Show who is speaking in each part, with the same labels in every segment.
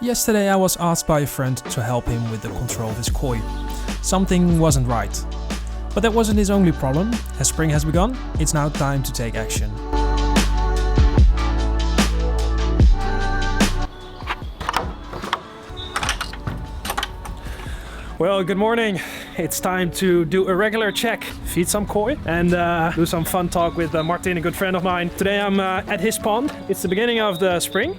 Speaker 1: Yesterday I was asked by a friend to help him with the control of his koi. Something wasn't right. But that wasn't his only problem. As spring has begun, it's now time to take action. Well, good morning. It's time to do a regular check, feed some koi, and do some fun talk with Martin, a good friend of mine. Today I'm at his pond. It's the beginning of the spring,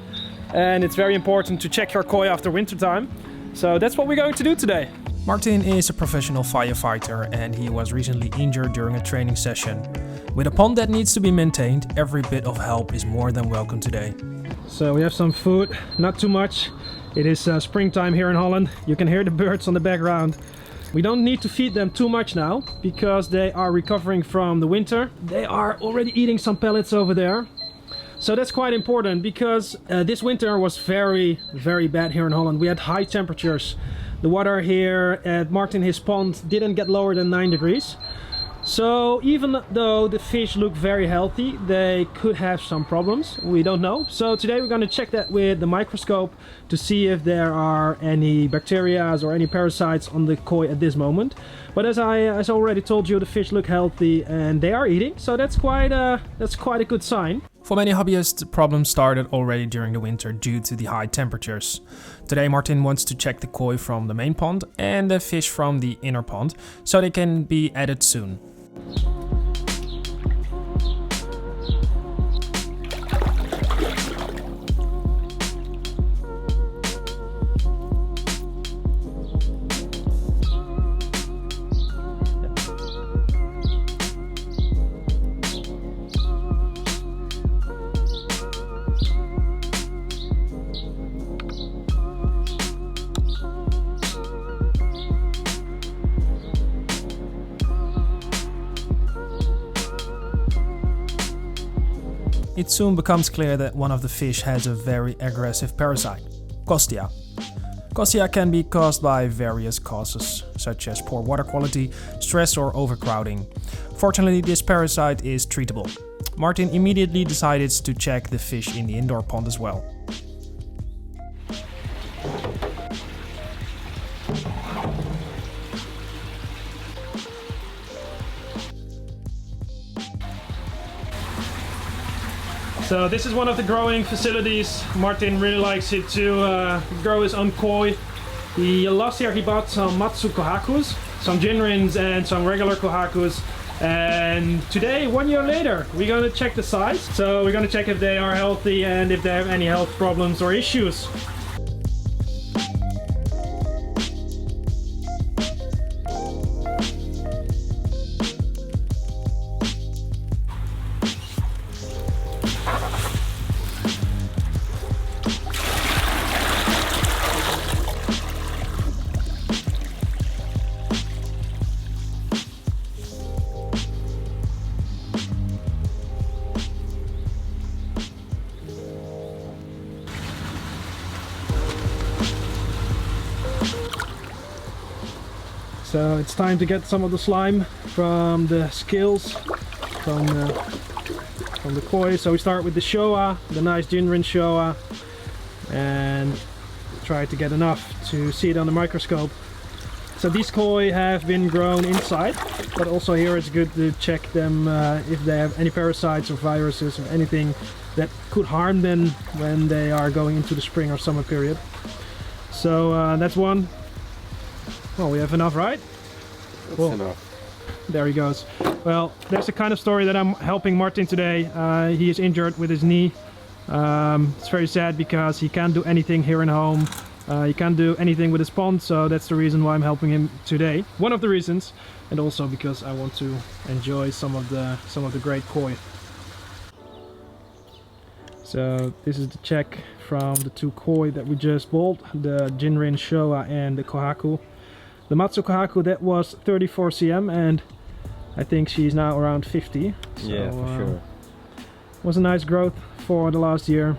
Speaker 1: and it's very important to check your koi after winter time. So that's what we're going to do today. Martin is a professional firefighter, and he was recently injured during a training session. With a pond that needs to be maintained, every bit of help is more than welcome today. So we have some food, not too much. It is springtime here in Holland. You can hear the birds on the background. We don't need to feed them too much now because they are recovering from the winter. They are already eating some pellets over there. So that's quite important because this winter was very bad here in Holland. We had high temperatures. The water here at Martin his pond didn't get lower than 9 degrees. So even though the fish look very healthy, they could have some problems. We don't know. So today we're going to check that with the microscope to see if there are any bacteria or any parasites on the koi at this moment. But as I already told you, the fish look healthy and they are eating. So that's quite a good sign. For many hobbyists, problems started already during the winter due to the high temperatures. Today Martin wants to check the koi from the main pond and the fish from the inner pond, so they can be added soon. It soon becomes clear that one of the fish has a very aggressive parasite, Costia. Costia can be caused by various causes, such as poor water quality, stress or overcrowding. Fortunately, this parasite is treatable. Martin immediately decided to check the fish in the indoor pond as well. So this is one of the growing facilities. Martin really likes it to grow his own koi. Last year he bought some Matsu kohakus, some Jinrins and some regular kohakus. And today, 1 year later, we're going to check the size. So we're going to check if they are healthy and if they have any health problems or issues. So it's time to get some of the slime from the scales from the koi. So we start with the Showa, the nice Jinrin Showa, and try to get enough to see it on the microscope. So these koi have been grown inside, but also here it's good to check them if they have any parasites or viruses or anything that could harm them when they are going into the spring or summer period. So that's one. Well, we have enough, right?
Speaker 2: That's
Speaker 1: cool.
Speaker 2: Enough.
Speaker 1: There he goes. Well, that's the kind of story that I'm helping Martin today. He is injured with his knee. It's very sad because he can't do anything here in home. He can't do anything with his pond, so that's the reason why I'm helping him today. One of the reasons, and also because I want to enjoy some of the great koi. So this is the check from the two koi that we just bought, the Jinrin Showa and the Kohaku. The Matsu Kohaku, that was 34 cm, and I think she's now around 50. So,
Speaker 2: yeah, for sure.
Speaker 1: Was a nice growth for the last year.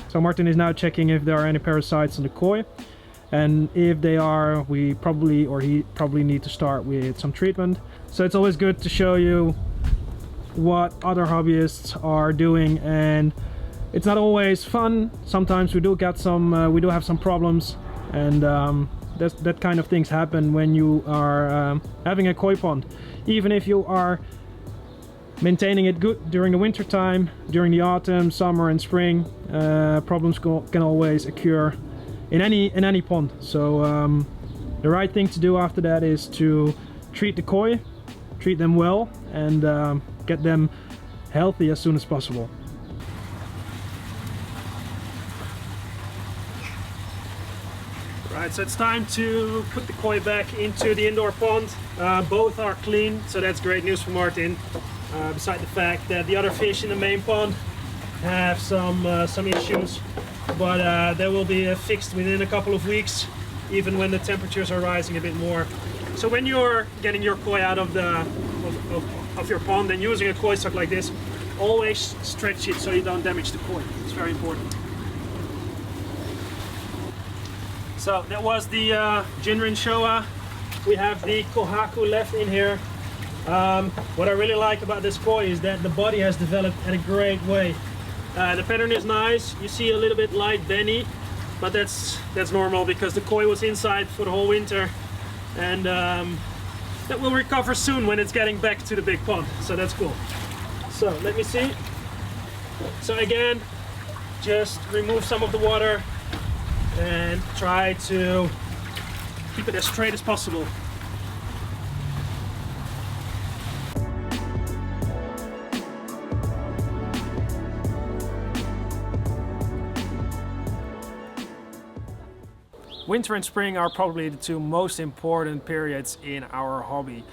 Speaker 1: So Martin is now checking if there are any parasites on the koi, and if they are, he probably need to start with some treatment. So it's always good to show you what other hobbyists are doing and It's not always fun. Sometimes we do get some, we do have some problems, and that kind of things happen when you are having a koi pond. Even if you are maintaining it good during the winter time, during the autumn, summer and spring, problems can always occur in any pond. So the right thing to do after that is to treat the koi, treat them well, and get them healthy as soon as possible. Right, so it's time to put the koi back into the indoor pond. Both are clean, so that's great news for Martin. Beside the fact that the other fish in the main pond have some issues, but they will be fixed within a couple of weeks, even when the temperatures are rising a bit more. So when you're getting your koi out of your pond and using a koi stock like this, always stretch it so you don't damage the koi. It's very important. So that was the Jinrin Showa. We have the Kohaku left in here. What I really like about this koi is that the body has developed in a great way. The pattern is nice. You see a little bit light benny, but that's normal because the koi was inside for the whole winter, and that will recover soon when it's getting back to the big pond. So that's cool. So let me see. So again, just remove some of the water and try to keep it as straight as possible. Winter and spring are probably the two most important periods in our hobby.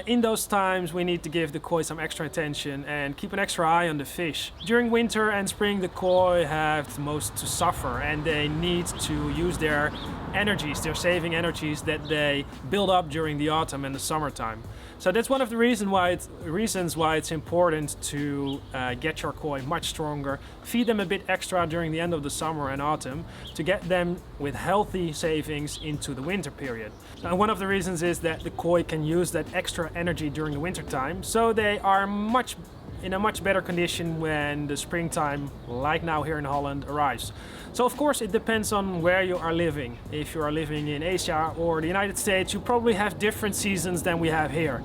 Speaker 1: In those times we need to give the koi some extra attention and keep an extra eye on the fish. During winter and spring the koi have the most to suffer, and they need to use their energies, their saving energies that they build up during the autumn and the summertime. So that's one of the reasons why it's important to get your koi much stronger, feed them a bit extra during the end of the summer and autumn to get them with healthy savings into the winter period. And one of the reasons is that the koi can use that extra energy during the winter time, so they are in a much better condition when the springtime, like now here in Holland, arrives. So of course it depends on where you are living. If you are living in Asia or the United States, you probably have different seasons than we have here.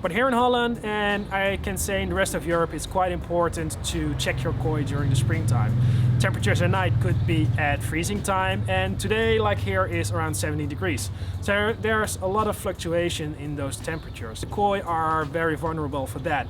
Speaker 1: But here in Holland, and I can say in the rest of Europe, it's quite important to check your koi during the springtime. Temperatures at night could be at freezing time, and today, like here, is around 70 degrees. So there's a lot of fluctuation in those temperatures. The koi are very vulnerable for that.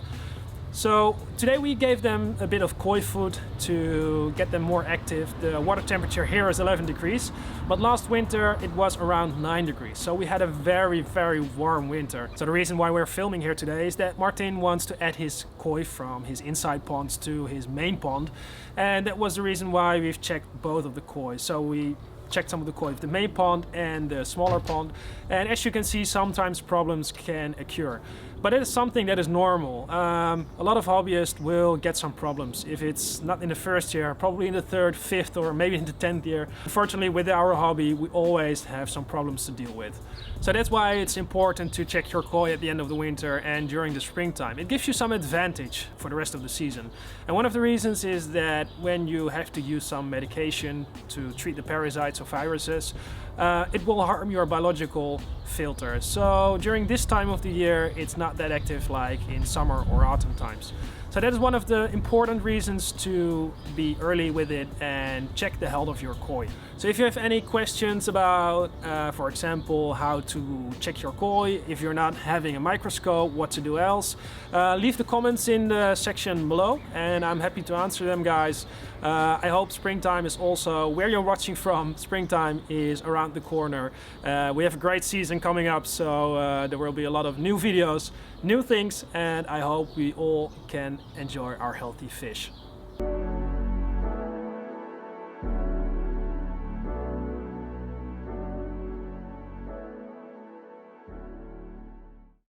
Speaker 1: So today we gave them a bit of koi food to get them more active. The water temperature here is 11 degrees, but last winter it was around 9 degrees. So we had a very, very warm winter. So the reason why we're filming here today is that Martin wants to add his koi from his inside ponds to his main pond. And that was the reason why we've checked both of the koi. So we checked some of the koi of the main pond and the smaller pond. And as you can see, sometimes problems can occur. But it is something that is normal. A lot of hobbyists will get some problems. If it's not in the first year, probably in the third, fifth, or maybe in the 10th year. Unfortunately, with our hobby, we always have some problems to deal with. So that's why it's important to check your koi at the end of the winter and during the springtime. It gives you some advantage for the rest of the season. And one of the reasons is that when you have to use some medication to treat the parasites or viruses, it will harm your biological filter. So during this time of the year, it's not that active like in summer or autumn times. So that is one of the important reasons to be early with it and check the health of your koi. So if you have any questions about, for example, how to check your koi, if you're not having a microscope, what to do else, leave the comments in the section below and I'm happy to answer them, guys. I hope springtime is also where you're watching from. Springtime is around the corner. We have a great season coming up, so there will be a lot of new videos, new things, and I hope we all can enjoy our healthy fish.